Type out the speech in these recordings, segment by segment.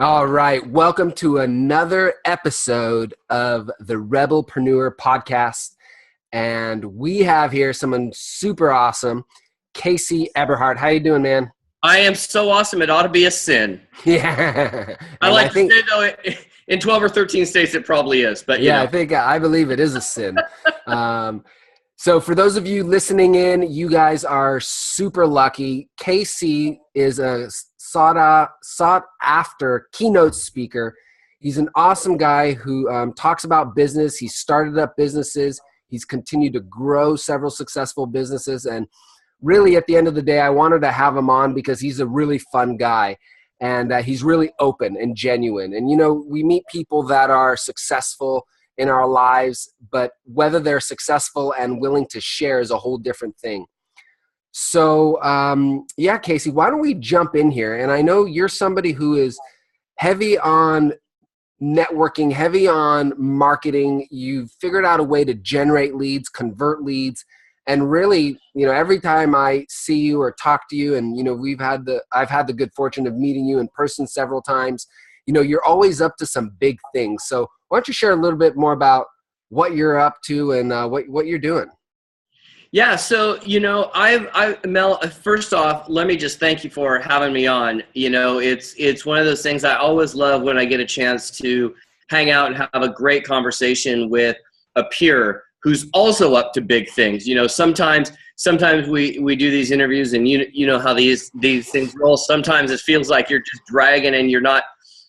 All right. Welcome to another episode of the Rebelpreneur podcast. And we have here someone super awesome, Casey Eberhart. How you doing, man? I am so awesome. It ought to be a sin. Yeah. I like to say, though, in 12 or 13 states, it probably is. But yeah, I believe it is a sin. So for those of you listening in, you guys are super lucky. Casey is a sought after keynote speaker. He's an awesome guy who talks about business. He started up businesses. He's continued to grow several successful businesses. And really, at the end of the day, I wanted to have him on because he's a really fun guy. And he's really open and genuine. And, we meet people that are successful in our lives, but whether they're successful and willing to share is a whole different thing. So, Casey, why don't we jump in here? And I know you're somebody who is heavy on networking, heavy on marketing. You've figured out a way to generate leads, convert leads. And really, every time I see you or talk to you, and, I've had the good fortune of meeting you in person several times, you're always up to some big things. So why don't you share a little bit more about what you're up to and what you're doing? Yeah. So, Mel, first off, let me just thank you for having me on. It's one of those things I always love when I get a chance to hang out and have a great conversation with a peer who's also up to big things. Sometimes we do these interviews and you know how these things roll. Sometimes it feels like you're just dragging and you're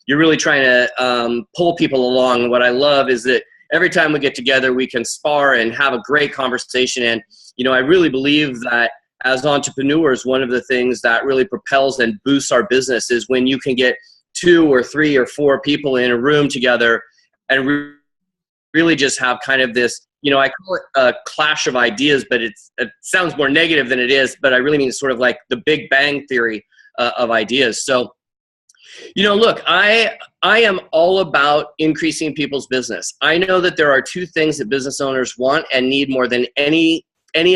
really trying to pull people along. What I love is that every time we get together, we can spar and have a great conversation. And, I really believe that as entrepreneurs, one of the things that really propels and boosts our business is when you can get 2 or 3 or 4 people in a room together and really just have kind of this, I call it a clash of ideas, but it sounds more negative than it is, but I really mean sort of like the Big Bang theory of ideas. So, look, I am all about increasing people's business. I know that there are 2 things that business owners want and need more than any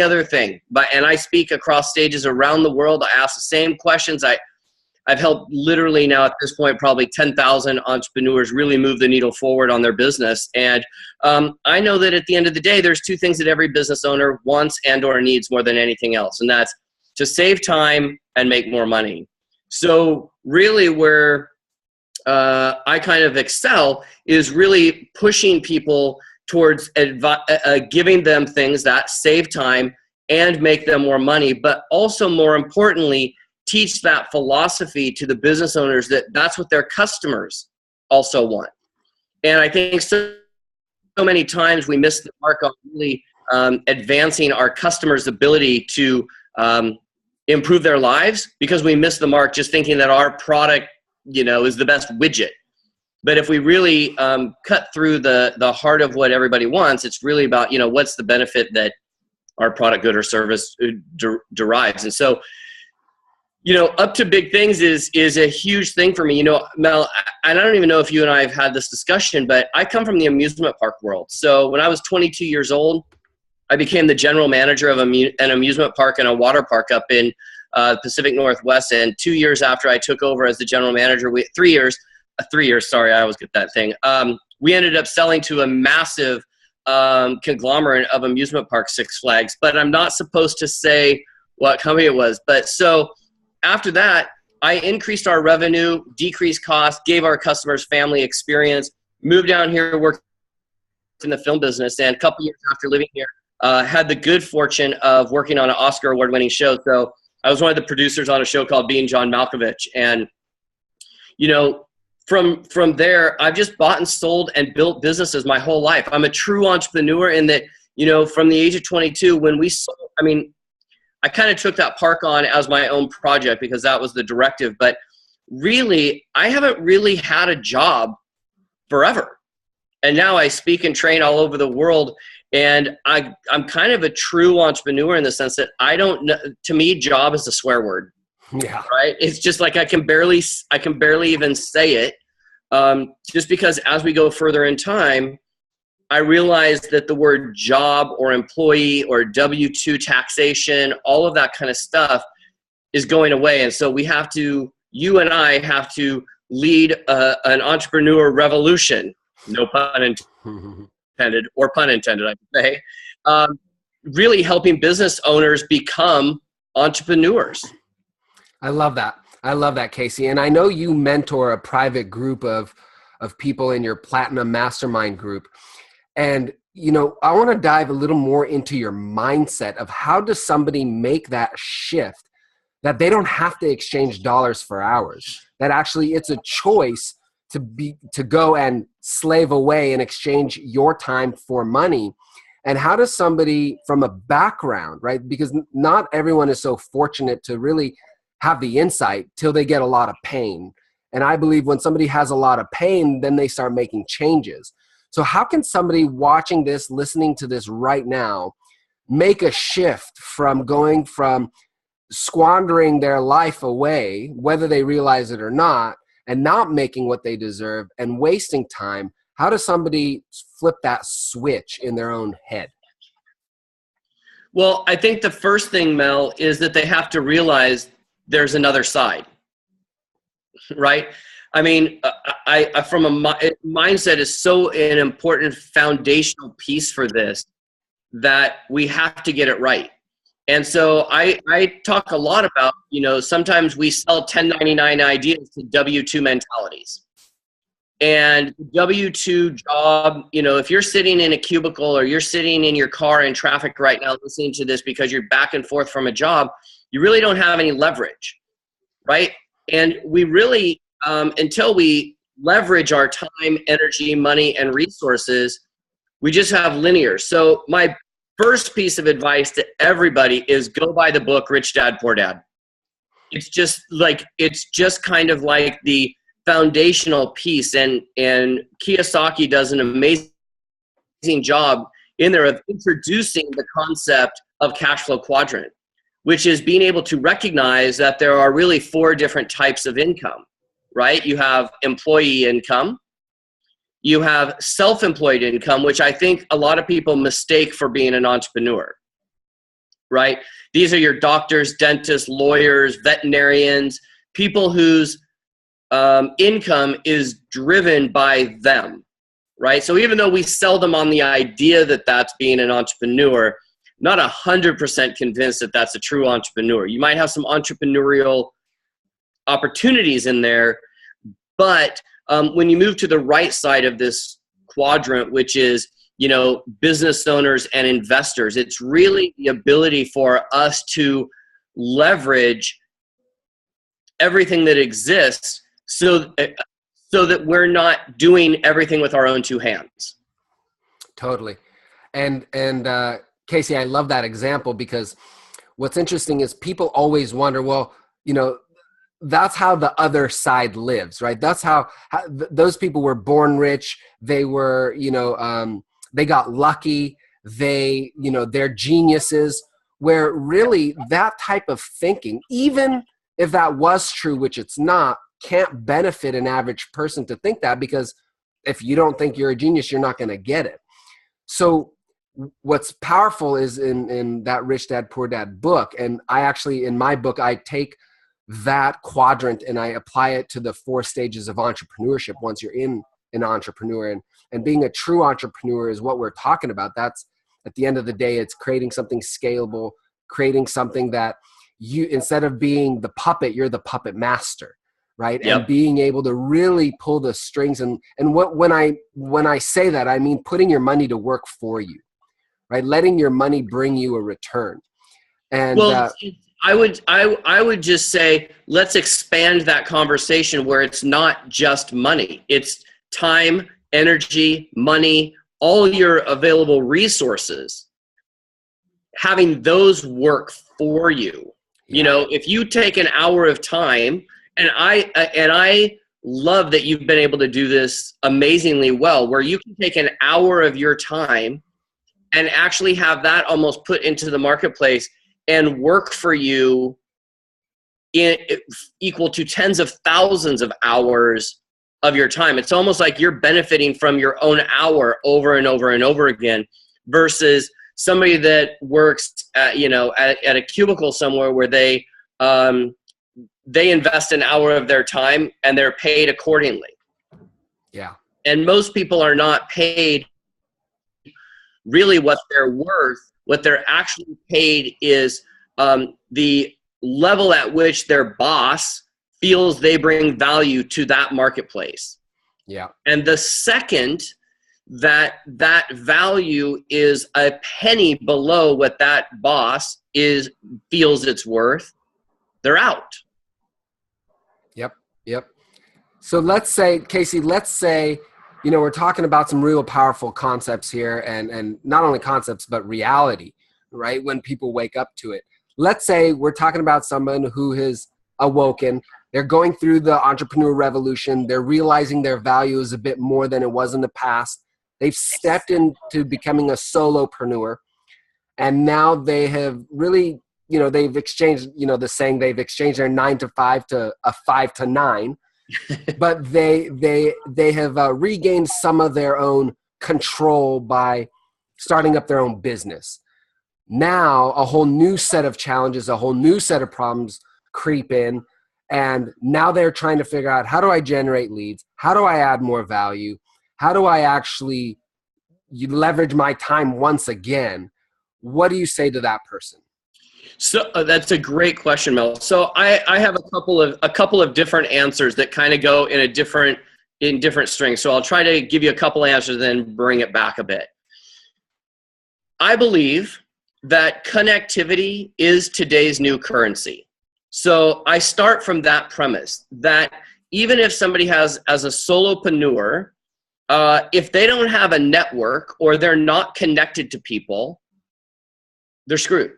other thing. And I speak across stages around the world. I ask the same questions. I've helped literally now at this point probably 10,000 entrepreneurs really move the needle forward on their business. And I know that at the end of the day, there's 2 things that every business owner wants and or needs more than anything else. And that's to save time and make more money. So really where I kind of excel is really pushing people towards giving them things that save time and make them more money, but also more importantly, teach that philosophy to the business owners that that's what their customers also want. And I think so many times we miss the mark on really advancing our customers' ability to improve their lives because we miss the mark just thinking that our product, is the best widget. But if we really cut through the heart of what everybody wants, it's really about, what's the benefit that our product, good, or service derives. And so, up to big things is a huge thing for me. Mel, I don't even know if you and I have had this discussion, but I come from the amusement park world. So when I was 22 years old, I became the general manager of an amusement park and a water park up in Pacific Northwest. And 2 years after I took over as the general manager, 3 years, sorry, I always get that thing. We ended up selling to a massive conglomerate of amusement park, Six Flags, but I'm not supposed to say what company it was. But so after that, I increased our revenue, decreased costs, gave our customers family experience, moved down here, worked in the film business, and a couple years after living here, had the good fortune of working on an Oscar award-winning show. So I was one of the producers on a show called Being John Malkovich. And, from there, I've just bought and sold and built businesses my whole life. I'm a true entrepreneur in that, from the age of 22, when we sold, I kind of took that park on as my own project because that was the directive. But really, I haven't really had a job forever. And now I speak and train all over the world. And I'm kind of a true entrepreneur in the sense that I don't know, to me, job is a swear word. Yeah. Right. It's just like I can barely even say it. Just because as we go further in time, I realized that the word job or employee or W-2 taxation, all of that kind of stuff is going away. And so you and I have to lead an entrepreneur revolution, no pun intended, or pun intended, I should say, really helping business owners become entrepreneurs. I love that. I love that, Casey. And I know you mentor a private group of people in your Platinum Mastermind group. And, you know, I want to dive a little more into your mindset of how does somebody make that shift that they don't have to exchange dollars for hours, that actually it's a choice to go and slave away and exchange your time for money. And how does somebody from a background, right? Because not everyone is so fortunate to really have the insight till they get a lot of pain. And I believe when somebody has a lot of pain, then they start making changes. So how can somebody watching this, listening to this right now, make a shift from going from squandering their life away, whether they realize it or not, and not making what they deserve and wasting time? How does somebody flip that switch in their own head? Well, I think the first thing, Mel, is that they have to realize there's another side, right? I mean, I from a mindset is so an important foundational piece for this that we have to get it right. And so I talk a lot about, you know, sometimes we sell 1099 ideas to W-2 mentalities. And W-2 job, you know, if you're sitting in a cubicle or you're sitting in your car in traffic right now listening to this because you're back and forth from a job, you really don't have any leverage, right? And we really, until we leverage our time, energy, money, and resources, we just have linear. So my first piece of advice to everybody is go buy the book, Rich Dad, Poor Dad. It's just kind of like the foundational piece. And Kiyosaki does an amazing job in there of introducing the concept of cash flow quadrant, which is being able to recognize that there are really 4 different types of income, right? You have employee income, you have self-employed income, which I think a lot of people mistake for being an entrepreneur, right? These are your doctors, dentists, lawyers, veterinarians, people whose income is driven by them, right? So even though we sell them on the idea that that's being an entrepreneur, not 100% convinced that that's a true entrepreneur. You might have some entrepreneurial opportunities in there, but when you move to the right side of this quadrant, which is, you know, business owners and investors, it's really the ability for us to leverage everything that exists so that we're not doing everything with our own 2 hands. Totally. And Casey, I love that example because what's interesting is people always wonder, well, you know, that's how the other side lives, right? That's how those people were born rich. They were, you know, they got lucky. They, you know, they're geniuses, where really that type of thinking, even if that was true, which it's not, can't benefit an average person to think that, because if you don't think you're a genius, you're not going to get it. So what's powerful is in that Rich Dad, Poor Dad book, and I actually, in my book, I take that quadrant and I apply it to the 4 stages of entrepreneurship once you're in an entrepreneur. And being a true entrepreneur is what we're talking about. That's, at the end of the day, it's creating something scalable, creating something that you, instead of being the puppet, you're the puppet master, right? Yep. And being able to really pull the strings. And when I say that, I mean putting your money to work for you, right? Letting your money bring you a return. And I would just say, let's expand that conversation where it's not just money. It's time, energy, money, all your available resources, having those work for you. Yeah. You know, if you take an hour of time, and I love that you've been able to do this amazingly well, where you can take an hour of your time and actually have that almost put into the marketplace and work for you in equal to tens of thousands of hours of your time. It's almost like you're benefiting from your own hour over and over and over again, versus somebody that works at, you know, at a cubicle somewhere where they they invest an hour of their time and they're paid accordingly. Yeah. And most people are not paid really what they're worth. What they're actually paid is the level at which their boss feels they bring value to that marketplace. Yeah. And the second that value is a penny below what that boss feels it's worth, they're out. Yep. So let's say, Casey, we're talking about some real powerful concepts here, and not only concepts, but reality, right? When people wake up to it. Let's say we're talking about someone who has awoken. They're going through the entrepreneur revolution. They're realizing their value is a bit more than it was in the past. They've stepped into becoming a solopreneur, and now they have really, they've exchanged, the saying, they've exchanged their 9 to 5 to a 5 to 9. But they have regained some of their own control by starting up their own business. Now a whole new set of challenges, a whole new set of problems creep in, and now they're trying to figure out, how do I generate leads? How do I add more value? How do I actually leverage my time once again? What do you say to that person? So that's a great question, Mel. So I have a couple of different answers that kind of go in different strings. So I'll try to give you a couple answers, then bring it back a bit. I believe that connectivity is today's new currency. So I start from that premise that even if somebody has, as a solopreneur, if they don't have a network or they're not connected to people, they're screwed.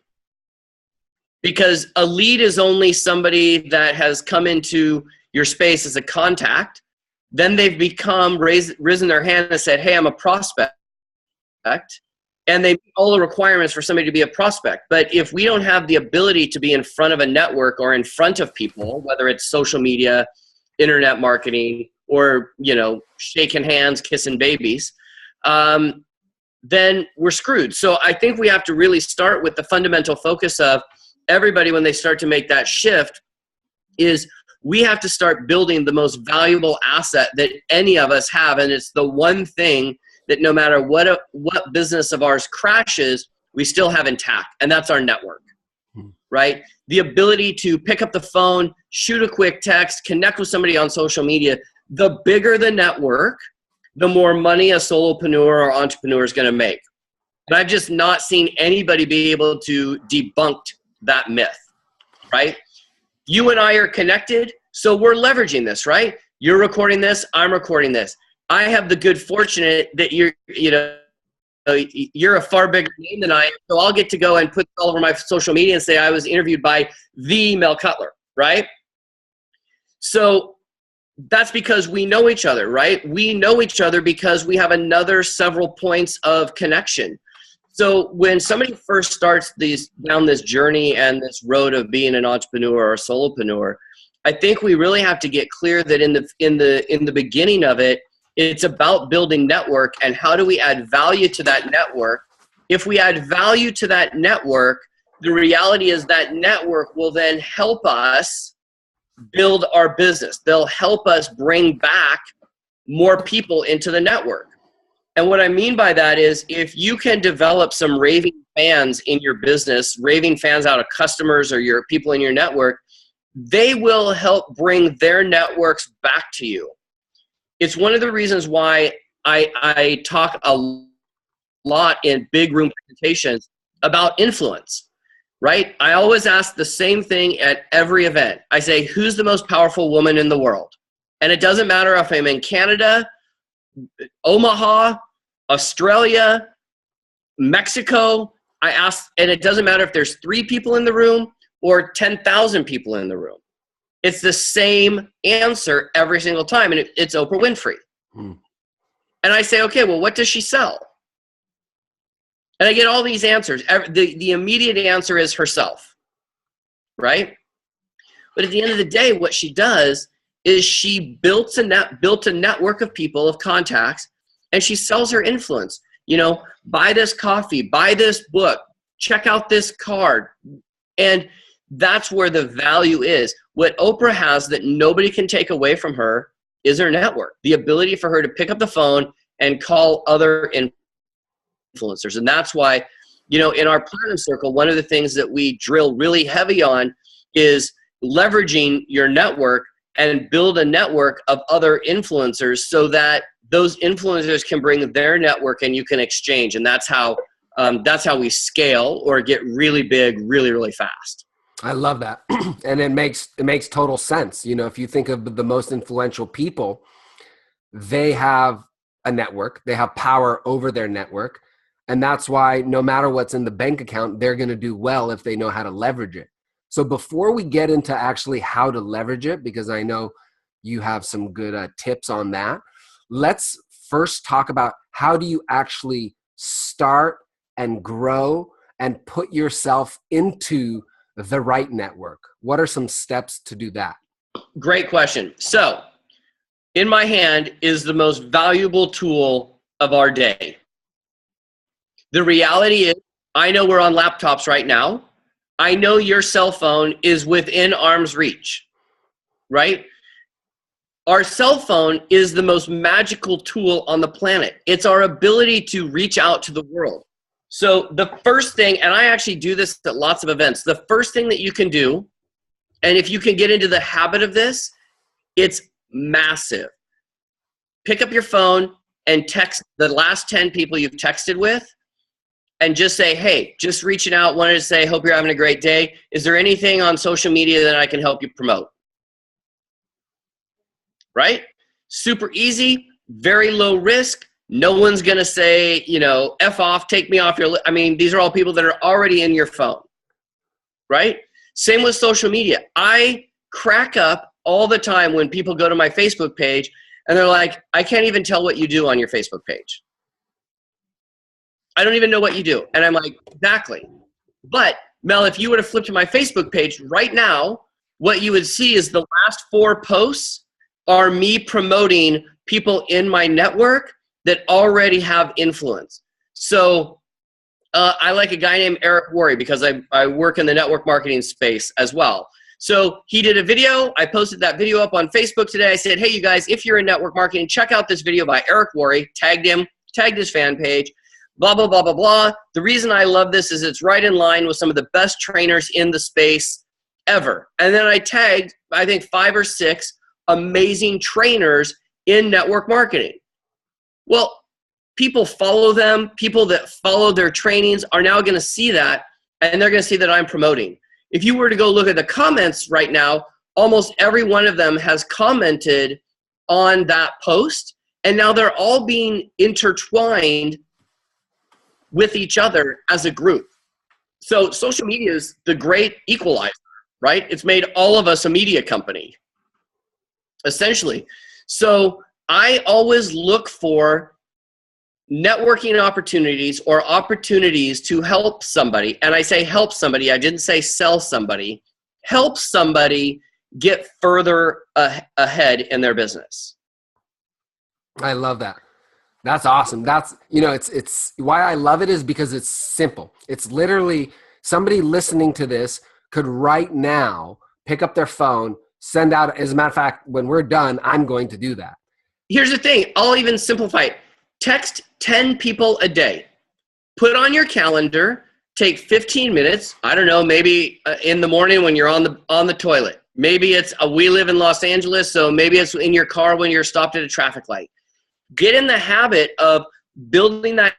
Because a lead is only somebody that has come into your space as a contact. Then they've risen their hand and said, hey, I'm a prospect. And they meet all the requirements for somebody to be a prospect. But if we don't have the ability to be in front of a network or in front of people, whether it's social media, internet marketing, or, shaking hands, kissing babies, then we're screwed. So I think we have to really start with the fundamental focus of everybody when they start to make that shift is we have to start building the most valuable asset that any of us have. And it's the one thing that no matter what business of ours crashes, we still have intact. And that's our network, right? The ability to pick up the phone, shoot a quick text, connect with somebody on social media. The bigger the network, the more money a solopreneur or entrepreneur is going to make. And I've just not seen anybody be able to debunk that myth, right? You and I are connected, so we're leveraging this, right? You're recording this, I'm recording this. I have the good fortune that you're a far bigger name than I am, so I'll get to go and put all over my social media and say I was interviewed by the Mel Cutler, right? So that's because we know each other, right? We know each other because we have another several points of connection. So when somebody first starts down this journey and this road of being an entrepreneur or a solopreneur, I think we really have to get clear that in the beginning of it, it's about building network and how do we add value to that network. If we add value to that network, the reality is that network will then help us build our business. They'll help us bring back more people into the network. And what I mean by that is if you can develop some raving fans in your business, raving fans out of customers or your people in your network, they will help bring their networks back to you. It's one of the reasons why I talk a lot in big room presentations about influence, right? I always ask the same thing at every event. I say, who's the most powerful woman in the world? And it doesn't matter if I'm in Canada, Omaha, Australia, Mexico. I ask, and it doesn't matter if there's 3 people in the room or 10,000 people in the room. It's the same answer every single time, and it's Oprah Winfrey. And I say, okay, well, what does she sell? And I get all these answers. The immediate answer is herself, right? But at the end of the day, what she does is she built a network of people, of contacts, and she sells her influence. Buy this coffee, buy this book, check out this card. And That's where the value is. What Oprah has that nobody can take away from her is her network, the ability for her to pick up the phone and call other influencers. And that's why, you know, in our Platinum Circle, one of the things that we drill really heavy on is leveraging your network and build a network of other influencers so that those influencers can bring their network and you can exchange. And that's how we scale or get really big, really, really fast. I love that. And it makes total sense. You know, if you think of the most influential people, they have a network, they have power over their network. And that's why no matter what's in the bank account, they're going to do well if they know how to leverage it. So before we get into actually how to leverage it, because I know you have some good tips on that, let's first talk about how do you actually start and grow and put yourself into the right network? What are some steps to do that? Great question. So in my hand is the most valuable tool of our day. The reality is, I know we're on laptops right now. I know your cell phone is within arm's reach, right? Our cell phone is the most magical tool on the planet. It's our ability to reach out to the world. So the first thing, and I actually do this at lots of events, the first thing that you can do, and if you can get into the habit of this, it's massive. Pick up your phone and text the last 10 people you've texted with and just say, hey, just reaching out, wanted to say, hope you're having a great day. Is there anything on social media that I can help you promote? Right? Super easy, very low risk. No one's going to say, you know, F off, take me off your list. I mean, these are all people that are already in your phone, right? Same with social media. I crack up all the time when people go to my Facebook page and they're like, I can't even tell what you do on your Facebook page. I don't even know what you do. And I'm like, exactly. But Mel, if you were to flip to my Facebook page right now, what you would see is the last 4 posts are me promoting people in my network that already have influence. So I like a guy named Eric Worre because I work in the network marketing space as well. So he did a video. I posted that video up on Facebook today. I said, hey, you guys, if you're in network marketing, check out this video by Eric Worre. Tagged him, tagged his fan page, blah, blah, blah, blah, blah. The reason I love this is it's right in line with some of the best trainers in the space ever. And then I tagged, I think, 5 or 6 amazing trainers in network marketing. Well, people follow them. People that follow their trainings are now going to see that, and they're going to see that I'm promoting. If you were to go look at the comments right now, almost every one of them has commented on that post, and now they're all being intertwined with each other as a group. So social media is the great equalizer, right? It's made all of us a media company, essentially. So I always look for networking opportunities or opportunities to help somebody. And I say help somebody. I didn't say sell somebody. Help somebody get further ahead in their business. I love that. That's awesome. That's, you know, it's why I love it is because it's simple. It's literally somebody listening to this could right now pick up their phone, send out, as a matter of fact, when we're done, I'm going to do that. Here's the thing. I'll even simplify it. Text 10 people a day. Put on your calendar, take 15 minutes. I don't know, maybe in the morning when you're on the toilet. Maybe it's, we live in Los Angeles, so maybe it's in your car when you're stopped at a traffic light. Get in the habit of building that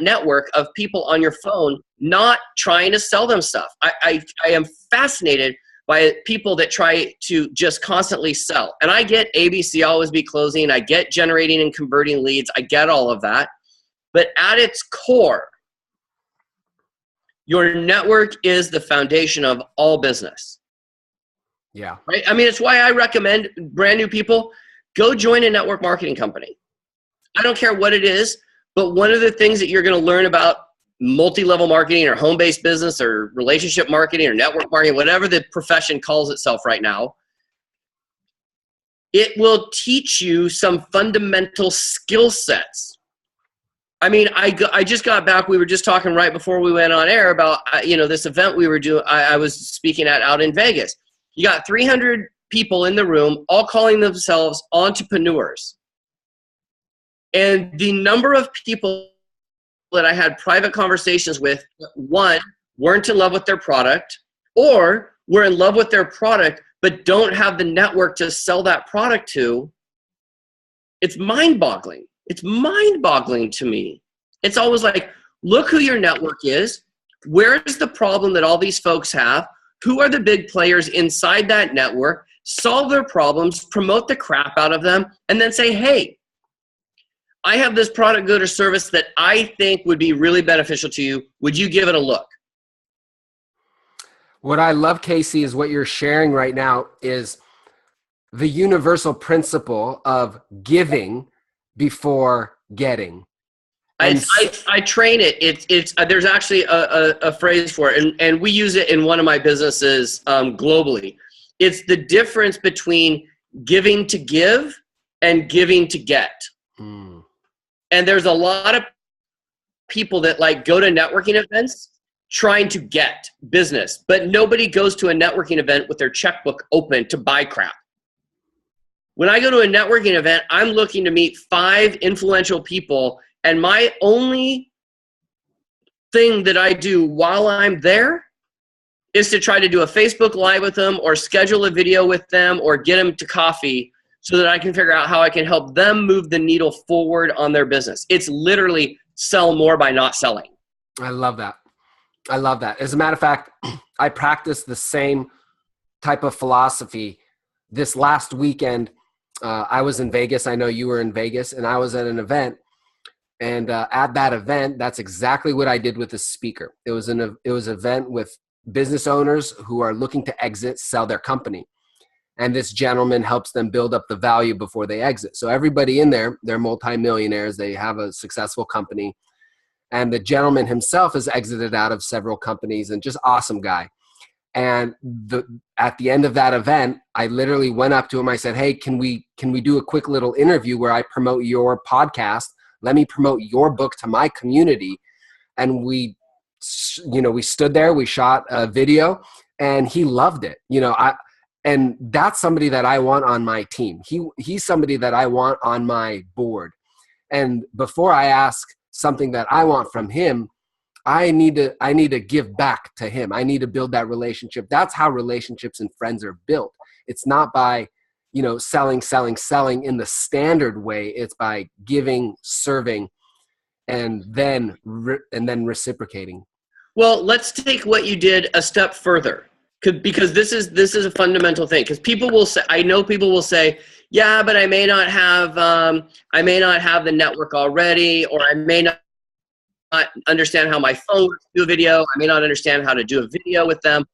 network of people on your phone, not trying to sell them stuff. I am fascinated by people that try to just constantly sell. And I get ABC always be closing. I get generating and converting leads. I get all of that. But at its core, your network is the foundation of all business. Yeah. Right? I mean, it's why I recommend brand new people, go join a network marketing company. I don't care what it is, but one of the things that you're going to learn about multi-level marketing or home-based business or relationship marketing or network marketing, whatever the profession calls itself right now, it will teach you some fundamental skill sets I mean, I just got back. We were just talking right before we went on air about, this event we were doing. I was speaking at out in Vegas. You got 300 people in the room, all calling themselves entrepreneurs. And the number of people that I had private conversations with, one, weren't in love with their product, or were in love with their product, but don't have the network to sell that product to. It's mind-boggling. It's mind-boggling to me. It's always like, look who your network is. Where's the problem that all these folks have? Who are the big players inside that network? Solve their problems, promote the crap out of them, and then say, hey, I have this product, good, or service that I think would be really beneficial to you. Would you give it a look? What I love, Casey, is what you're sharing right now is the universal principle of giving before getting. I train it. It's there's actually a phrase for it, and we use it in one of my businesses globally. It's the difference between giving to give and giving to get. Mm. And there's a lot of people that go to networking events trying to get business, but nobody goes to a networking event with their checkbook open to buy crap. When I go to a networking event, I'm looking to meet 5 influential people, and my only thing that I do while I'm there is to try to do a Facebook Live with them or schedule a video with them or get them to coffee so that I can figure out how I can help them move the needle forward on their business. It's literally sell more by not selling. I love that. I love that. As a matter of fact, I practice the same type of philosophy. This last weekend, I was in Vegas. I know you were in Vegas, and I was at an event. And at that event, that's exactly what I did with the speaker. It was an event with business owners who are looking to exit, sell their company. And this gentleman helps them build up the value before they exit. So everybody in there, they're multimillionaires. They have a successful company. And the gentleman himself has exited out of several companies and just awesome guy. And at the end of that event, I literally went up to him. I said, hey, can we do a quick little interview where I promote your podcast? Let me promote your book to my community. And we stood there, we shot a video, and he loved it. And that's somebody that I want on my team. He's somebody that I want on my board. And before I ask something that I want from him, I need to give back to him. I need to build that relationship. That's how relationships and friends are built. It's not by, selling in the standard way. It's by giving, serving, and then reciprocating. Well, let's take what you did a step further, because this is a fundamental thing. Because people will say, I know people will say, yeah, but I may not have the network already, or I may not understand how my phone works to do a video. I may not understand how to do a video with them,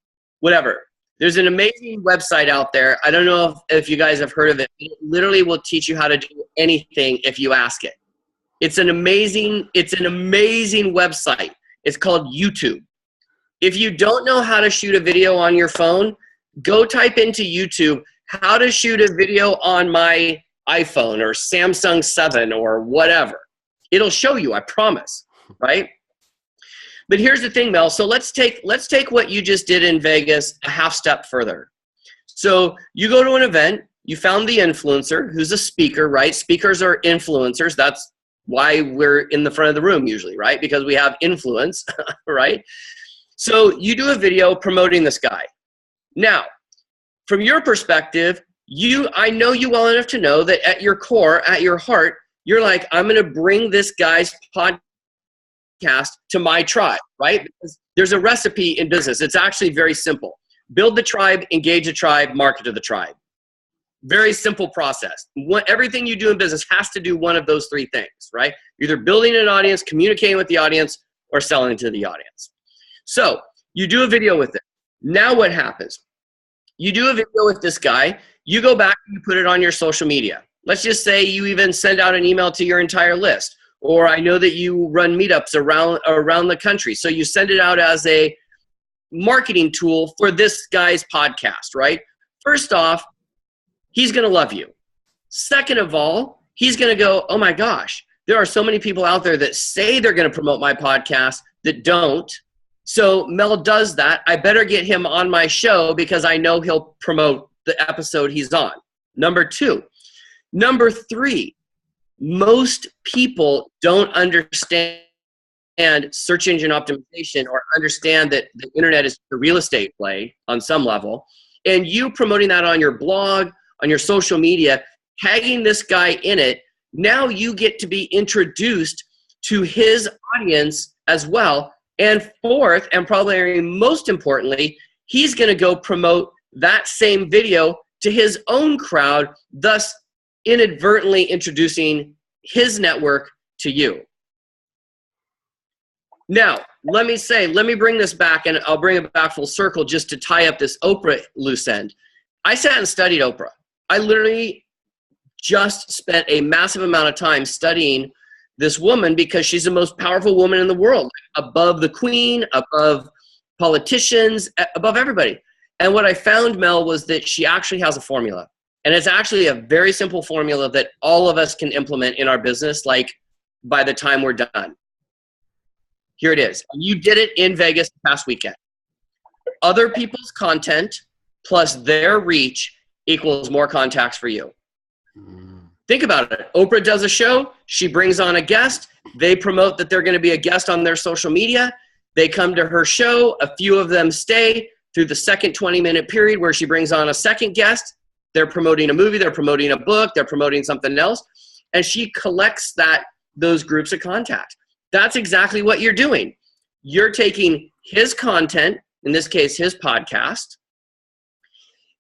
whatever. There's an amazing website out there. I don't know if you guys have heard of it. It literally will teach you how to do anything if you ask it. It's an amazing website. It's called YouTube. If you don't know how to shoot a video on your phone, go type into YouTube, how to shoot a video on my iPhone or Samsung 7 or whatever. It'll show you, I promise, right? But here's the thing, Mel. So let's take what you just did in Vegas a half step further. So you go to an event, you found the influencer who's a speaker, right? Speakers are influencers. That's why we're in the front of the room usually, right? Because we have influence, right? So you do a video promoting this guy. Now, from your perspective, I know you well enough to know that at your core, at your heart, you're like, I'm going to bring this guy's podcast to my tribe, right? Because there's a recipe in business. It's actually very simple. Build the tribe, engage the tribe, market to the tribe. Very simple process. Everything you do in business has to do one of those 3 things, right? Either building an audience, communicating with the audience, or selling to the audience. So you do a video with it. Now what happens? You do a video with this guy. You go back and you put it on your social media. Let's just say you even send out an email to your entire list. Or I know that you run meetups around the country. So you send it out as a marketing tool for this guy's podcast, right? First off, he's going to love you. Second of all, he's going to go, oh my gosh, there are so many people out there that say they're going to promote my podcast that don't. So Mel does that. I better get him on my show because I know he'll promote the episode he's on. Number 2. Number 3, most people don't understand search engine optimization or understand that the internet is a real estate play on some level. And you promoting that on your blog, on your social media, tagging this guy in it, now you get to be introduced to his audience as well. And 4th, and probably most importantly, he's going to go promote that same video to his own crowd, thus inadvertently introducing his network to you. Now, let me bring this back, and I'll bring it back full circle just to tie up this Oprah loose end. I sat and studied Oprah. I literally just spent a massive amount of time studying this woman because she's the most powerful woman in the world, above the queen, above politicians, above everybody. And what I found, Mel, was that she actually has a formula. And it's actually a very simple formula that all of us can implement in our business, like by the time we're done. Here it is. You did it in Vegas the past weekend. Other people's content plus their reach equals more contacts for you. Think about it. Oprah does a show. She brings on a guest. They promote that they're going to be a guest on their social media. They come to her show. A few of them stay through the second 20-minute period where she brings on a second guest. They're promoting a movie. They're promoting a book. They're promoting something else. And she collects those groups of contacts. That's exactly what you're doing. You're taking his content, in this case, his podcast,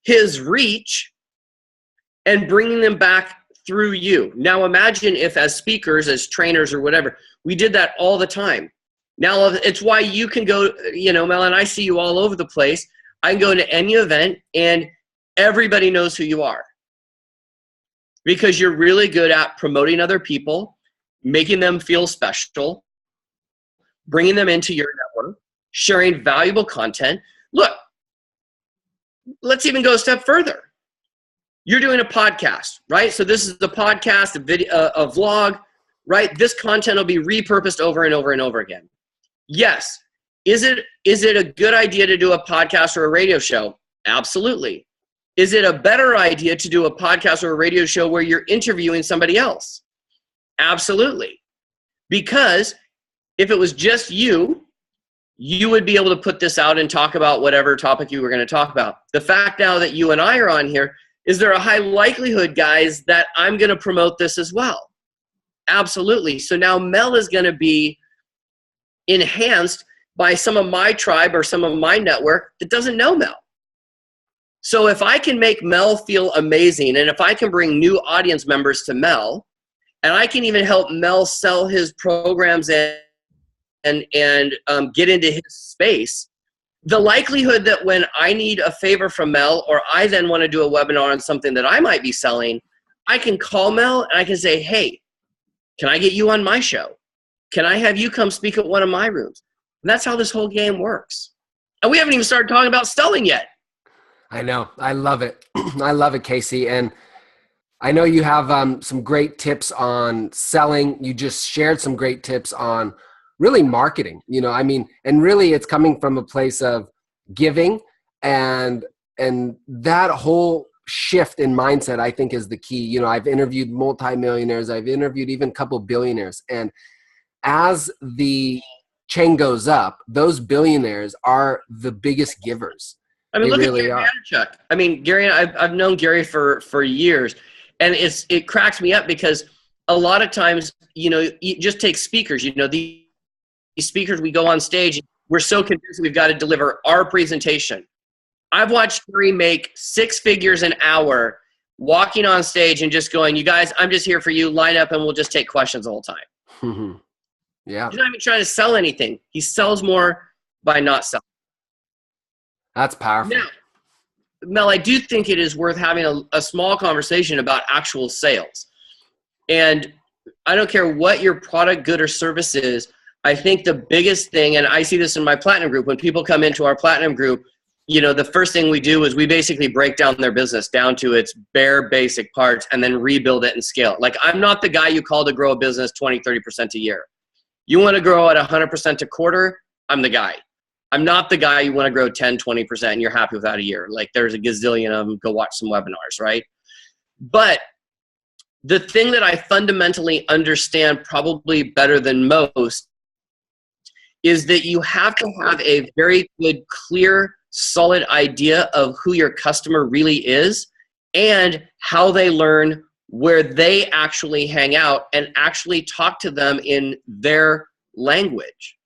his reach, and bringing them back through you. Now imagine if as speakers, as trainers or whatever, we did that all the time. Now it's why you can go, Mel, and I see you all over the place. I can go into any event and everybody knows who you are because you're really good at promoting other people, making them feel special, bringing them into your network, sharing valuable content. Look, let's even go a step further. You're doing a podcast, right? So this is the podcast, a video, a vlog, right? This content will be repurposed over and over and over again. Yes. Is it a good idea to do a podcast or a radio show? Absolutely. Is it a better idea to do a podcast or a radio show where you're interviewing somebody else? Absolutely. Because if it was just you would be able to put this out and talk about whatever topic you were going to talk about. The fact now that you and I are on here, is there a high likelihood, guys, that I'm going to promote this as well? Absolutely. So now Mel is going to be enhanced by some of my tribe or some of my network that doesn't know Mel. So if I can make Mel feel amazing, and if I can bring new audience members to Mel, and I can even help Mel sell his programs and get into his space, the likelihood that when I need a favor from Mel, or I then want to do a webinar on something that I might be selling, I can call Mel and I can say, hey, can I get you on my show? Can I have you come speak at one of my rooms? And that's how this whole game works. And we haven't even started talking about selling yet. I know. I love it. I love it, Casey. And I know you have some great tips on selling. You just shared some great tips on really marketing, and really it's coming from a place of giving, and that whole shift in mindset, I think, is the key. I've interviewed multimillionaires. I've interviewed even a couple billionaires. And as the chain goes up, those billionaires are the biggest givers. Look at Gary Vaynerchuk. Gary, I've known Gary for years, and it cracks me up because a lot of times, you just take speakers, these speakers, we go on stage, we're so convinced we've got to deliver our presentation. I've watched Gary make 6 figures an hour walking on stage and just going, you guys, I'm just here for you, line up and we'll just take questions the whole time. Mm-hmm. Yeah. He's not even trying to sell anything. He sells more by not selling. That's powerful. Now, Mel, I do think it is worth having a small conversation about actual sales. And I don't care what your product, good, or service is, I think the biggest thing, and I see this in my platinum group, when people come into our platinum group, the first thing we do is we basically break down their business down to its bare basic parts and then rebuild it and scale. Like, I'm not the guy you call to grow a business 20, 30% a year. You want to grow at 100% a quarter, I'm the guy. I'm not the guy you want to grow 10, 20% and you're happy with that a year. Like, there's a gazillion of them. Go watch some webinars, right? But the thing that I fundamentally understand probably better than most is that you have to have a very good, clear, solid idea of who your customer really is and how they learn, where they actually hang out, and actually talk to them in their language,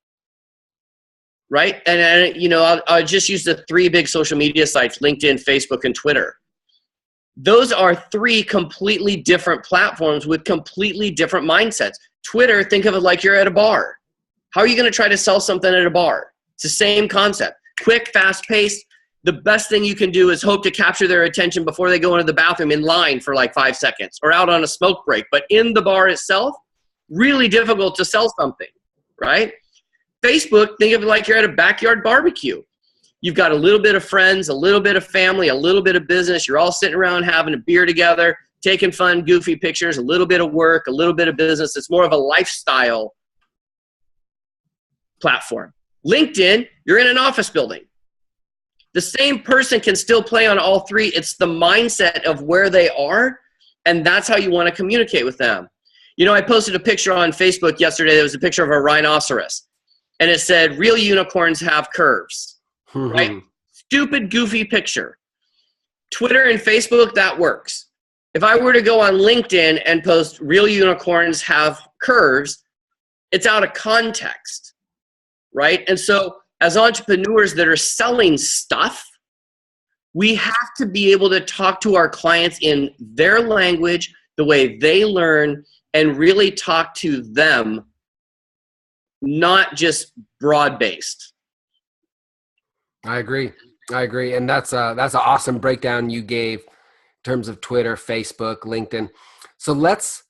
right? And I'll just use the 3 big social media sites, LinkedIn, Facebook, and Twitter. Those are 3 completely different platforms with completely different mindsets. Twitter, think of it like you're at a bar. How are you going to try to sell something at a bar? It's the same concept. Quick, fast-paced. The best thing you can do is hope to capture their attention before they go into the bathroom in line for like 5 seconds or out on a smoke break. But in the bar itself, really difficult to sell something, right? Facebook, think of it like you're at a backyard barbecue. You've got a little bit of friends, a little bit of family, a little bit of business. You're all sitting around having a beer together, taking fun, goofy pictures, a little bit of work, a little bit of business. It's more of a lifestyle platform. LinkedIn, you're in an office building. The same person can still play on all 3. It's the mindset of where they are, and that's how you want to communicate with them. I posted a picture on Facebook yesterday. There was a picture of a rhinoceros, and it said, "Real unicorns have curves." Right? Stupid, goofy picture. Twitter and Facebook, that works. If I were to go on LinkedIn and post "real unicorns have curves," it's out of context, right? And so as entrepreneurs that are selling stuff, we have to be able to talk to our clients in their language, the way they learn, and really talk to them, not just broad-based. I agree. And that's an awesome breakdown you gave in terms of Twitter, Facebook, LinkedIn. So let's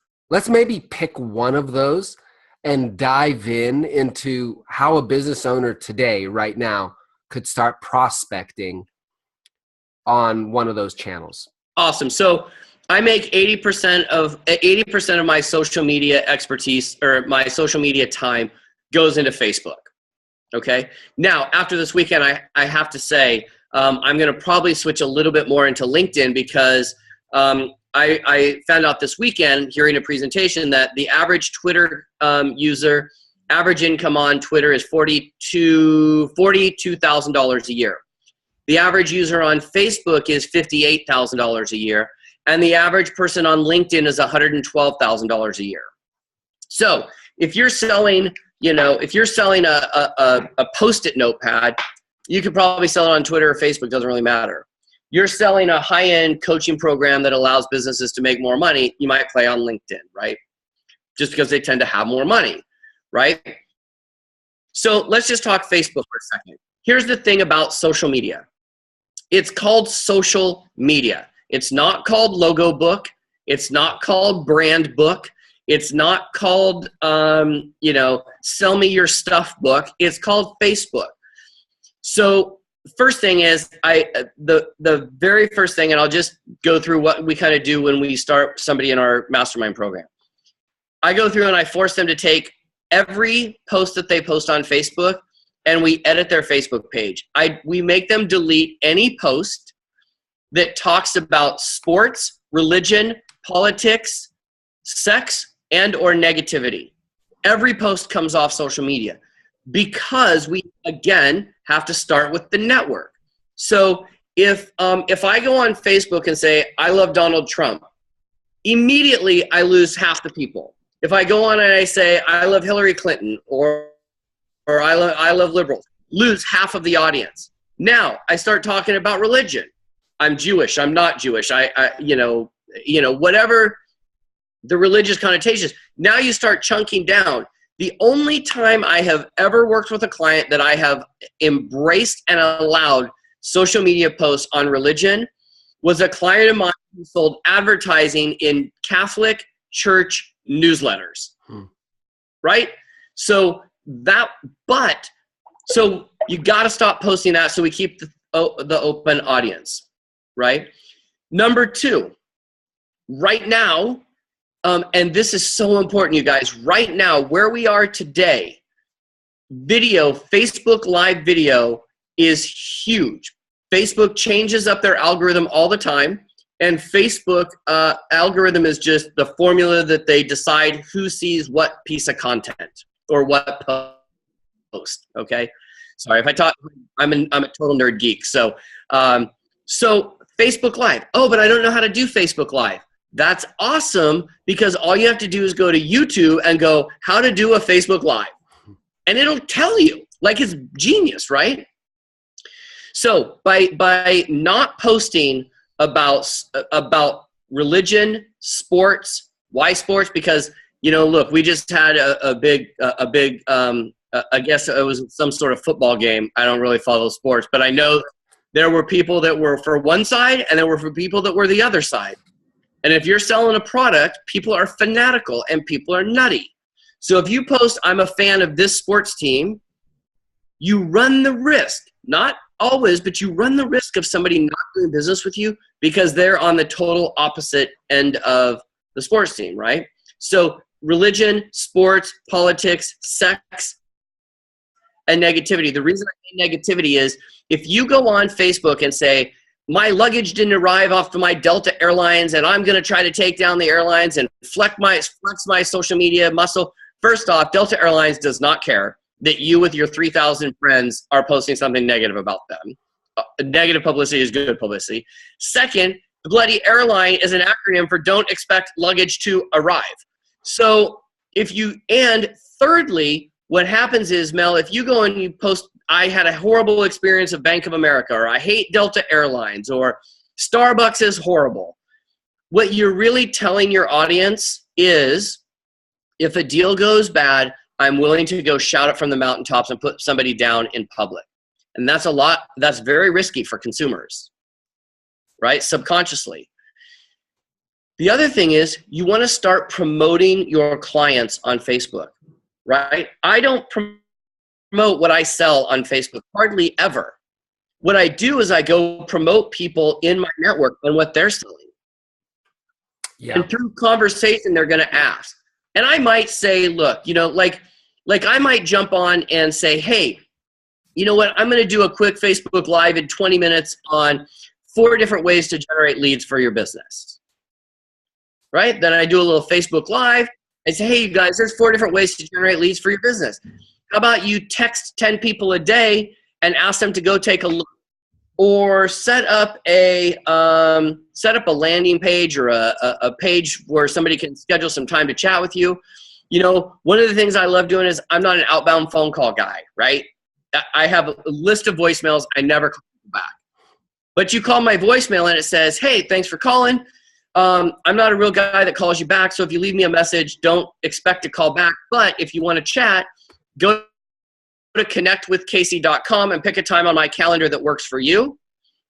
maybe pick one of those and dive into how a business owner today, right now, could start prospecting on one of those channels. Awesome. So I make 80% of my social media expertise, or my social media time, goes into Facebook. Okay. Now, after this weekend, I have to say, I'm going to probably switch a little bit more into LinkedIn because I found out this weekend, hearing a presentation, that the average Twitter user, average income on Twitter is $42,000 a year. The average user on Facebook is $58,000 a year. And the average person on LinkedIn is $112,000 a year. So if you're selling, a Post-it notepad, you could probably sell it on Twitter or Facebook, doesn't really matter. You're selling a high-end coaching program that allows businesses to make more money, you might play on LinkedIn, right? Just because they tend to have more money, right? So let's just talk Facebook for a second. Here's the thing about social media. It's called social media. It's not called logo book. It's not called brand book. It's not called, sell me your stuff book. It's called Facebook. So first thing is, the very first thing, and I'll just go through what we kind of do when we start somebody in our mastermind program. I go through and I force them to take every post that they post on Facebook, and we edit their Facebook page. We make them delete any post that talks about sports, religion, politics, sex, and or negativity. Every post comes off social media because we, again, have to start with the network. So if I go on Facebook and say, I love Donald Trump, immediately I lose half the people. If I go on and I say, I love Hillary Clinton, or I love liberals, lose half of the audience. Now I start talking about religion. I'm Jewish. I'm not Jewish. Whatever the religious connotations. Now you start chunking down. The only time I have ever worked with a client that I have embraced and allowed social media posts on religion was a client of mine who sold advertising in Catholic church newsletters. Right? So you got to stop posting that so we keep the open audience, right? Number 2, right now, and this is so important, you guys, right now, where we are today, video, Facebook Live video is huge. Facebook changes up their algorithm all the time, and Facebook algorithm is just the formula that they decide who sees what piece of content or what post. Okay, sorry if I talk. I'm a total nerd geek. So Facebook Live. Oh, but I don't know how to do Facebook Live. That's awesome, because all you have to do is go to YouTube and go how to do a Facebook Live, and it'll tell you. Like, it's genius, right? So by not posting about religion, sports, why sports? Because, you know, look, we just had a big I guess it was some sort of football game. I don't really follow sports, but I know there were people that were for one side and there were for people that were the other side. And if you're selling a product, people are fanatical and people are nutty. So if you post, I'm a fan of this sports team, you run the risk, not always, but you run the risk of somebody not doing business with you because they're on the total opposite end of the sports team, right? So religion, sports, politics, sex, and negativity. The reason I say negativity is if you go on Facebook and say, my luggage didn't arrive off of my Delta Airlines and I'm going to try to take down the airlines and flex my social media muscle. First off, Delta Airlines does not care that you with your 3,000 friends are posting something negative about them. Negative publicity is good publicity. Second, the bloody airline is an acronym for don't expect luggage to arrive. So and thirdly, what happens is, Mel, if you go and you post, I had a horrible experience of Bank of America, or I hate Delta Airlines, or Starbucks is horrible. What you're really telling your audience is, if a deal goes bad, I'm willing to go shout it from the mountaintops and put somebody down in public. And that's very risky for consumers, right? Subconsciously. The other thing is you want to start promoting your clients on Facebook, right? I don't promote what I sell on Facebook, hardly ever. What I do is I go promote people in my network and what they're selling. Yeah. And through conversation, they're going to ask. And I might say, look, you know, like I might jump on and say, hey, you know what? I'm going to do a quick Facebook Live in 20 minutes on 4 different ways to generate leads for your business. Right? Then I do a little Facebook Live. I say, hey, you guys, there's 4 different ways to generate leads for your business. How about you text 10 people a day and ask them to go take a look? Or set up a landing page or a page where somebody can schedule some time to chat with you. You know, one of the things I love doing is I'm not an outbound phone call guy, right? I have a list of voicemails. I never call back. But you call my voicemail and it says, hey, thanks for calling. I'm not a real guy that calls you back. So if you leave me a message, don't expect to call back. But if you want to chat, go to connectwithcasey.com and pick a time on my calendar that works for you.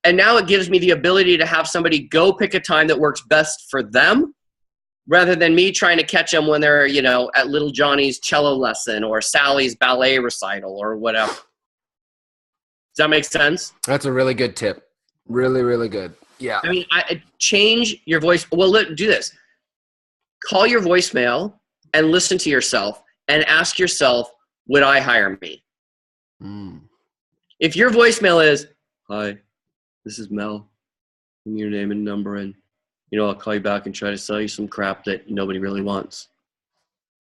And now it gives me the ability to have somebody go pick a time that works best for them rather than me trying to catch them when they're, you know, at little Johnny's cello lesson or Sally's ballet recital or whatever. Does that make sense? That's a really good tip. Really, really good. Yeah. I mean, change your voice. Well, do this. Call your voicemail and listen to yourself and ask yourself, would I hire me? If your voicemail is, hi, this is Mel, give me your name and number, and you know, I'll call you back and try to sell you some crap that nobody really wants.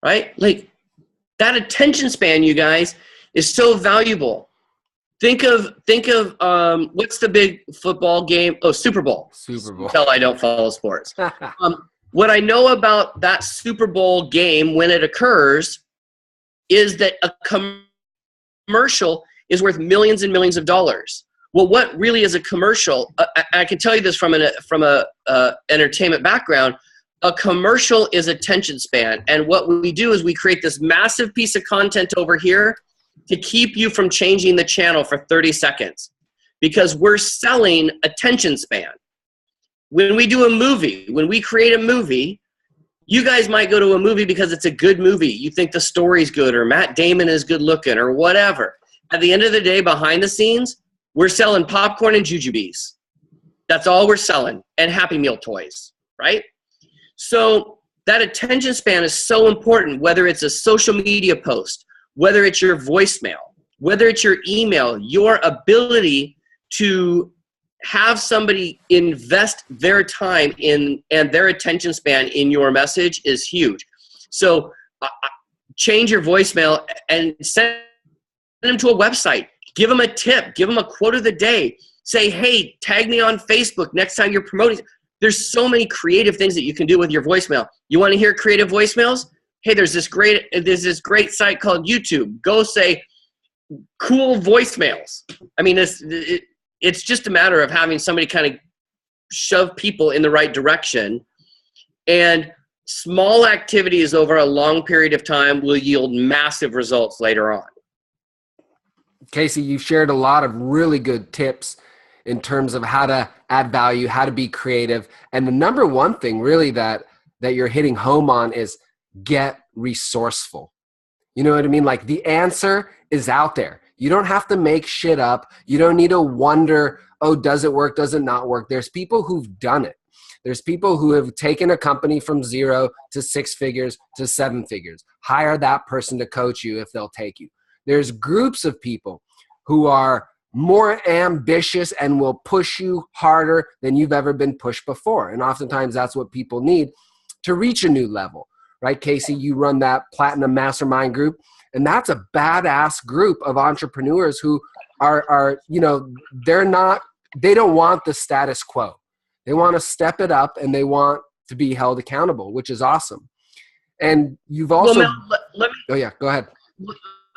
Right? Like, that attention span, you guys, is so valuable. Think of what's the big football game? Oh, Super Bowl. Super Bowl. Tell I don't follow sports. What I know about that Super Bowl game when it occurs is that a commercial is worth millions and millions of dollars. Well, what really is a commercial? I can tell you this from a entertainment background. A commercial is attention span, and what we do is we create this massive piece of content over here to keep you from changing the channel for 30 seconds, because we're selling attention span. When we do a movie, when we create a movie, you guys might go to a movie because it's a good movie. You think the story's good, or Matt Damon is good looking, or whatever. At the end of the day, behind the scenes, we're selling popcorn and jujubes. That's all we're selling, and Happy Meal toys, right? So that attention span is so important, whether it's a social media post, whether it's your voicemail, whether it's your email. Your ability to have somebody invest their time in and their attention span in your message is huge. So change your voicemail and send them to a website. Give them a tip. Give them a quote of the day. Say, hey, tag me on Facebook next time you're promoting. There's so many creative things that you can do with your voicemail. You want to hear creative voicemails? Hey, there's this great site called YouTube. Go say cool voicemails. I mean, it's just a matter of having somebody kind of shove people in the right direction. And small activities over a long period of time will yield massive results later on. Casey, you've shared a lot of really good tips in terms of how to add value, how to be creative. And the number one thing really that you're hitting home on is get resourceful. You know what I mean? Like, the answer is out there. You don't have to make shit up. You don't need to wonder, oh, does it work? Does it not work? There's people who've done it. There's people who have taken a company from 0 to 6 figures to 7 figures. Hire that person to coach you if they'll take you. There's groups of people who are more ambitious and will push you harder than you've ever been pushed before. And oftentimes that's what people need to reach a new level, right? Casey, you run that Platinum Mastermind group, and that's a badass group of entrepreneurs who are they don't want the status quo. They want to step it up, and they want to be held accountable, which is awesome. And you've also, oh yeah, go ahead.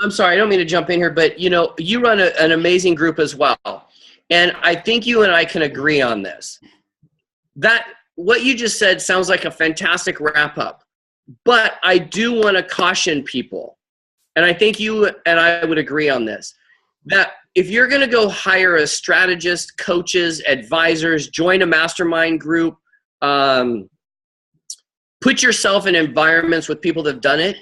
I'm sorry, I don't mean to jump in here, but you run an amazing group as well. And I think you and I can agree on this. That what you just said sounds like a fantastic wrap up. But I do want to caution people, and I think you and I would agree on this, that if you're going to go hire a strategist, coaches, advisors, join a mastermind group, put yourself in environments with people that have done it,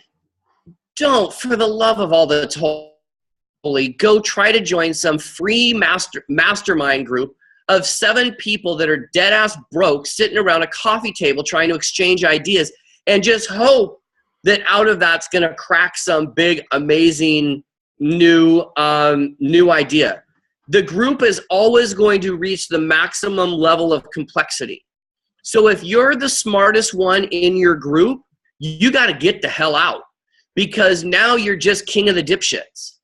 don't, for the love of all that's holy, go try to join some free mastermind group of 7 people that are dead ass broke, sitting around a coffee table trying to exchange ideas, and just hope that out of that's going to crack some big, amazing new idea. The group is always going to reach the maximum level of complexity. So if you're the smartest one in your group, you got to get the hell out. Because now you're just king of the dipshits,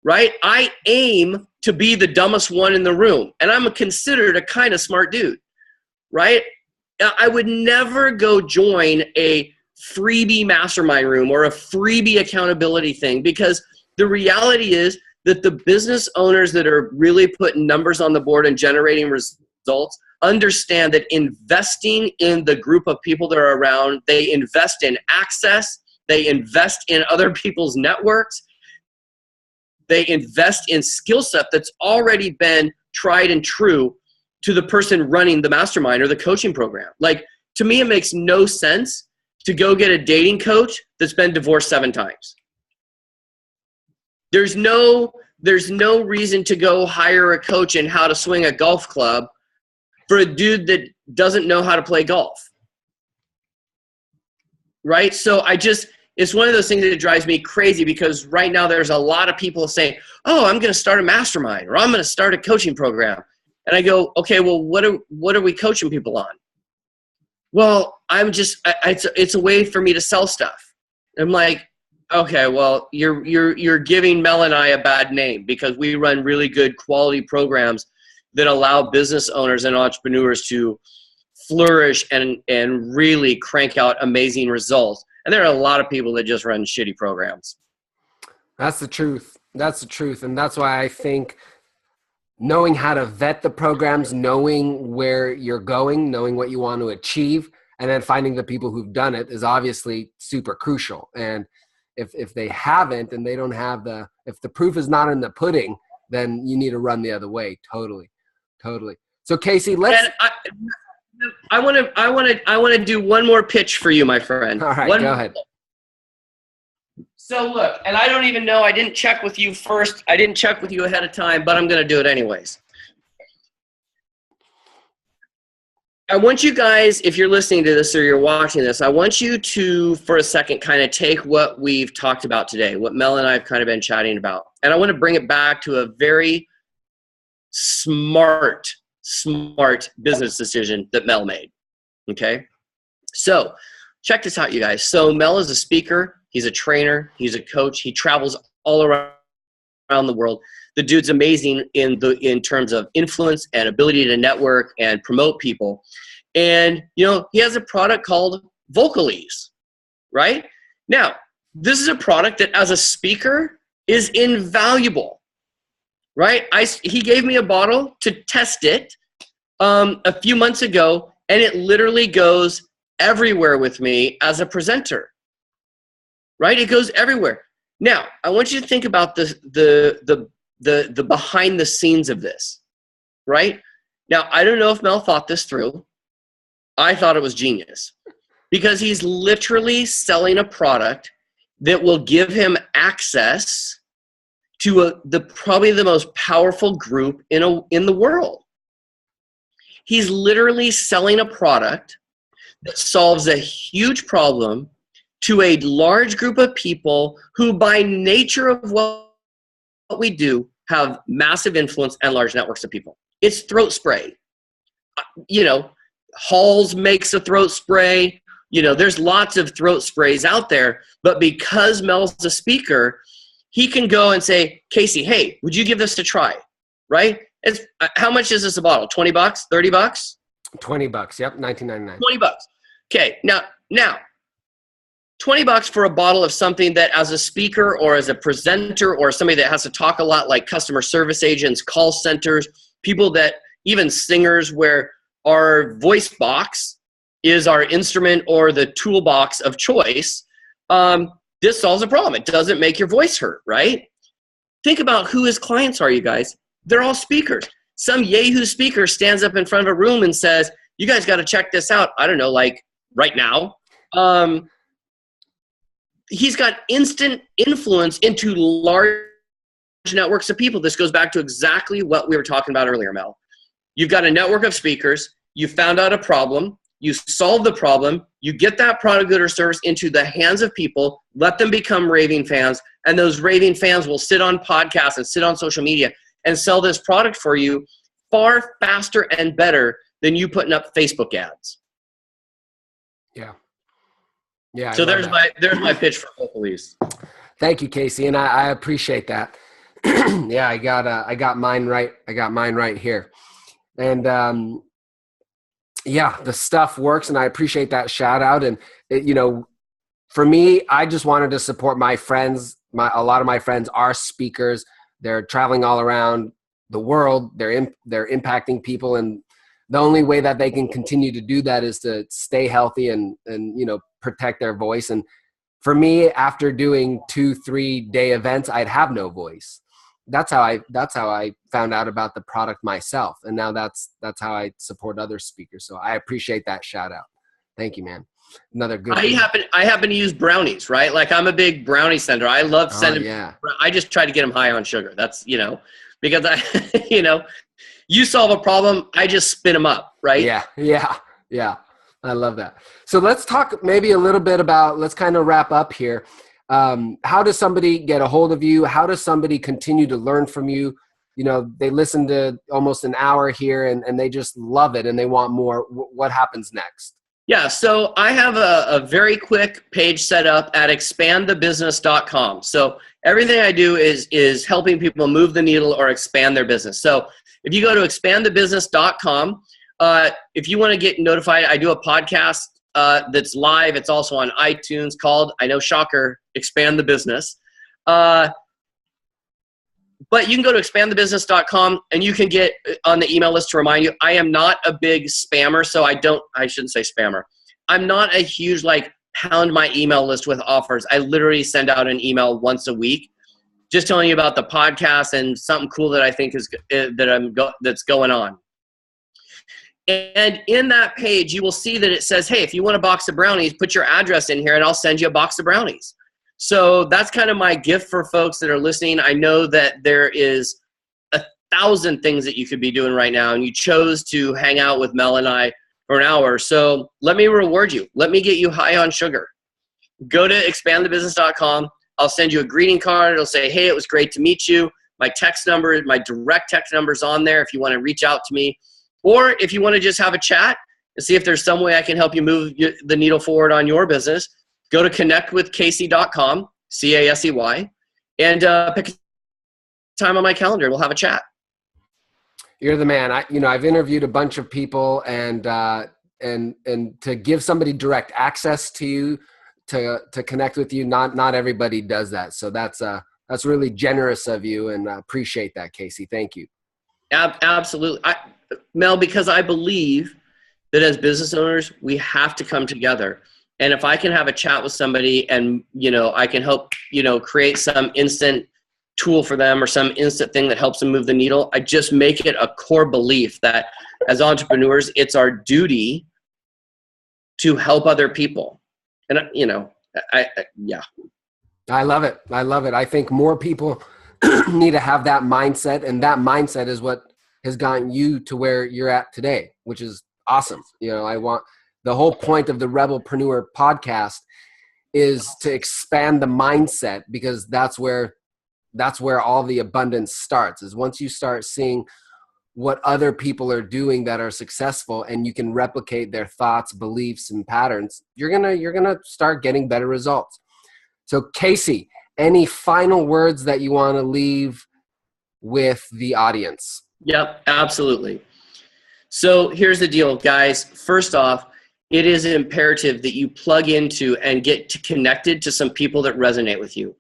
right? I aim to be the dumbest one in the room, and I'm considered a kind of smart dude, right? I would never go join a freebie mastermind room or a freebie accountability thing, because the reality is that the business owners that are really putting numbers on the board and generating results understand that investing in the group of people that are around, they invest in access, they invest in other people's networks. They invest in skill set that's already been tried and true to the person running the mastermind or the coaching program. Like, to me, it makes no sense to go get a dating coach that's been divorced 7 times. There's no reason to go hire a coach in how to swing a golf club for a dude that doesn't know how to play golf. Right? So it's one of those things that drives me crazy, because right now there's a lot of people saying, oh, I'm going to start a mastermind, or I'm going to start a coaching program. And I go, okay, well, what are we coaching people on? Well, it's a way for me to sell stuff. I'm like, okay, well, you're giving Mel and I a bad name, because we run really good quality programs that allow business owners and entrepreneurs to flourish and really crank out amazing results. And there are a lot of people that just run shitty programs. That's the truth. That's the truth. And that's why I think knowing how to vet the programs, knowing where you're going, knowing what you want to achieve, and then finding the people who've done it is obviously super crucial. And if they haven't, and they don't have if the proof is not in the pudding, then you need to run the other way. Totally. So Casey, I want to do one more pitch for you, my friend. All right, go ahead. So look, and I don't even know, I didn't check with you first. I didn't check with you ahead of time, but I'm going to do it anyways. I want you guys, if you're listening to this or you're watching this, I want you to, for a second, kind of take what we've talked about today, what Mel and I have kind of been chatting about. And I want to bring it back to a very smart business decision that Mel made. Okay? So check this out, you guys. So Mel is a speaker. He's a trainer. He's a coach. He travels all around the world. The dude's amazing in terms of influence and ability to network and promote people. And, you know, he has a product called Vocalese, right? Now, this is a product that as a speaker is invaluable, right? He gave me a bottle to test it a few months ago, and it literally goes everywhere with me as a presenter, right? It goes everywhere. Now, I want you to think about the behind the scenes of this, right? Now, I don't know if Mel thought this through. I thought it was genius because he's literally selling a product that will give him access to probably the most powerful group in the world. He's literally selling a product that solves a huge problem to a large group of people who, by nature of what we do, have massive influence and large networks of people. It's throat spray. You know, Halls makes a throat spray. You know, there's lots of throat sprays out there, but because Mel's a speaker, he can go and say, Casey, hey, would you give this a try? Right? How much is this a bottle? 20 bucks, 30 bucks? 20 bucks. Yep. 19.99. 20 bucks. Okay. Now, 20 bucks for a bottle of something that as a speaker or as a presenter or somebody that has to talk a lot, like customer service agents, call centers, people that, even singers, where our voice box is our instrument or the toolbox of choice, this solves a problem. It doesn't make your voice hurt, right? Think about who his clients are, you guys. They're all speakers. Some Yahoo speaker stands up in front of a room and says, you guys got to check this out. I don't know, like right now. He's got instant influence into large networks of people. This goes back to exactly what we were talking about earlier, Mel. You've got a network of speakers. You found out a problem. You solve the problem. You get that product, good, or service into the hands of people. Let them become raving fans. And those raving fans will sit on podcasts and sit on social media and sell this product for you far faster and better than you putting up Facebook ads. Yeah. Yeah. So there's my pitch for Vocalese. Thank you, Casey. And I appreciate that. Yeah, I got mine right. I got mine right here. And, yeah, the stuff works, and I appreciate that shout out. And you know, for me, I just wanted to support my friends. A lot of my friends are speakers. They're traveling all around the world. They're impacting people, and the only way that they can continue to do that is to stay healthy and you know, protect their voice. And for me, after doing 2-3 day events, I'd have no voice. That's how I found out about the product myself. And now that's how I support other speakers. So I appreciate that shout out. Thank you, man. Another good. I happen to use brownies, right? Like I'm a big brownie sender. I love sending. Yeah. I just try to get them high on sugar. That's, you know, because you know, you solve a problem, I just spin them up, right? Yeah. I love that. So let's talk maybe a little bit about, let's kind of wrap up here. How does somebody get a hold of you? How does somebody continue to learn from you? You know, they listen to almost an hour here and they just love it and they want more. What happens next? Yeah, so I have a very quick page set up at expandthebusiness.com. So everything I do is helping people move the needle or expand their business. So if you go to expandthebusiness.com, if you want to get notified, I do a podcast that's live. It's also on iTunes called, I know, shocker, Expand the Business. But you can go to expandthebusiness.com and you can get on the email list to remind you. I am not a big spammer, so I shouldn't say spammer. I'm not a huge, like, pound my email list with offers. I literally send out an email once a week just telling you about the podcast and something cool that I think that's going on. And in that page, you will see that it says, hey, if you want a box of brownies, put your address in here and I'll send you a box of brownies. So that's kind of my gift for folks that are listening. I know that there is 1,000 things that you could be doing right now, and you chose to hang out with Mel and I for an hour. So let me reward you. Let me get you high on sugar. Go to expandthebusiness.com. I'll send you a greeting card. It'll say, hey, it was great to meet you. My text number, my direct text number is on there if you want to reach out to me. Or if you want to just have a chat and see if there's some way I can help you move the needle forward on your business, go to connectwithcasey.com, C-A-S-E-Y, and pick a time on my calendar. We'll have a chat. You're the man. I've interviewed a bunch of people, and to give somebody direct access to you, to connect with you, not everybody does that. So that's really generous of you, and I appreciate that, Casey. Thank you. Absolutely. Mel, because I believe that as business owners, we have to come together. And if I can have a chat with somebody and, I can help, create some instant tool for them or some instant thing that helps them move the needle, I just make it a core belief that as entrepreneurs, it's our duty to help other people. And, yeah. I love it. I think more people need to have that mindset, and that mindset is what has gotten you to where you're at today, which is awesome. The whole point of the Rebelpreneur podcast is to expand the mindset, because that's where all the abundance starts, is once you start seeing what other people are doing that are successful, and you can replicate their thoughts, beliefs, and patterns, you're gonna start getting better results. So Casey, any final words that you want to leave with the audience? Yep, absolutely. So here's the deal, guys. First off, it is imperative that you plug into and get connected to some people that resonate with you.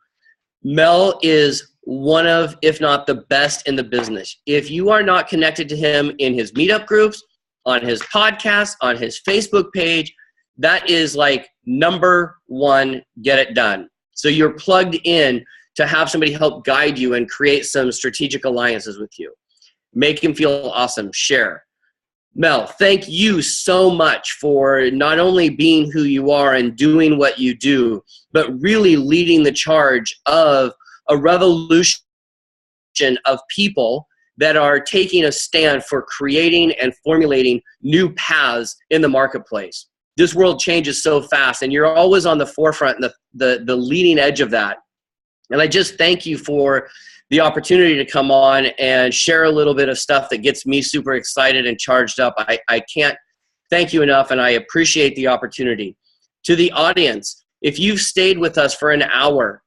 Mel is one of, if not the best in the business. If you are not connected to him in his meetup groups, on his podcast, on his Facebook page, that is like number one, get it done. So you're plugged in to have somebody help guide you and create some strategic alliances with you. Make him feel awesome. Share. Mel, thank you so much for not only being who you are and doing what you do, but really leading the charge of a revolution of people that are taking a stand for creating and formulating new paths in the marketplace. This world changes so fast, and you're always on the forefront and the leading edge of that. And I just thank you for the opportunity to come on and share a little bit of stuff that gets me super excited and charged up. I can't thank you enough, and I appreciate the opportunity. To the audience, if you've stayed with us for an hour,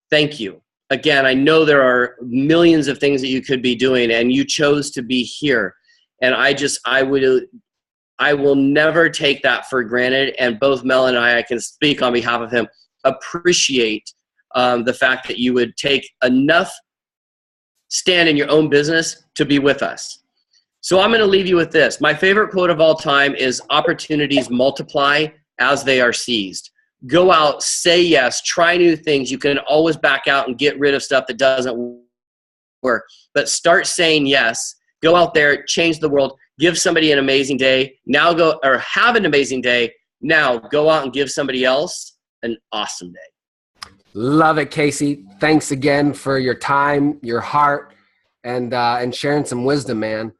thank you. Again, I know there are millions of things that you could be doing, and you chose to be here. And I will never take that for granted. And both Mel and I can speak on behalf of him, appreciate the fact that you would take enough stand in your own business to be with us. So I'm going to leave you with this. My favorite quote of all time is, opportunities multiply as they are seized. Go out, say yes, try new things. You can always back out and get rid of stuff that doesn't work, but start saying yes. Go out there, change the world, give somebody an amazing day. Now go, or have an amazing day. Now go out and give somebody else an awesome day. Love it, Casey. Thanks again for your time, your heart, and sharing some wisdom, man.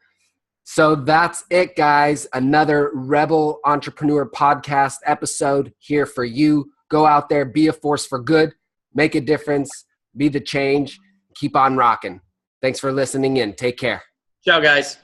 So that's it, guys. Another Rebel Entrepreneur Podcast episode here for you. Go out there, be a force for good, make a difference, be the change, keep on rocking. Thanks for listening in. Take care. Ciao, guys.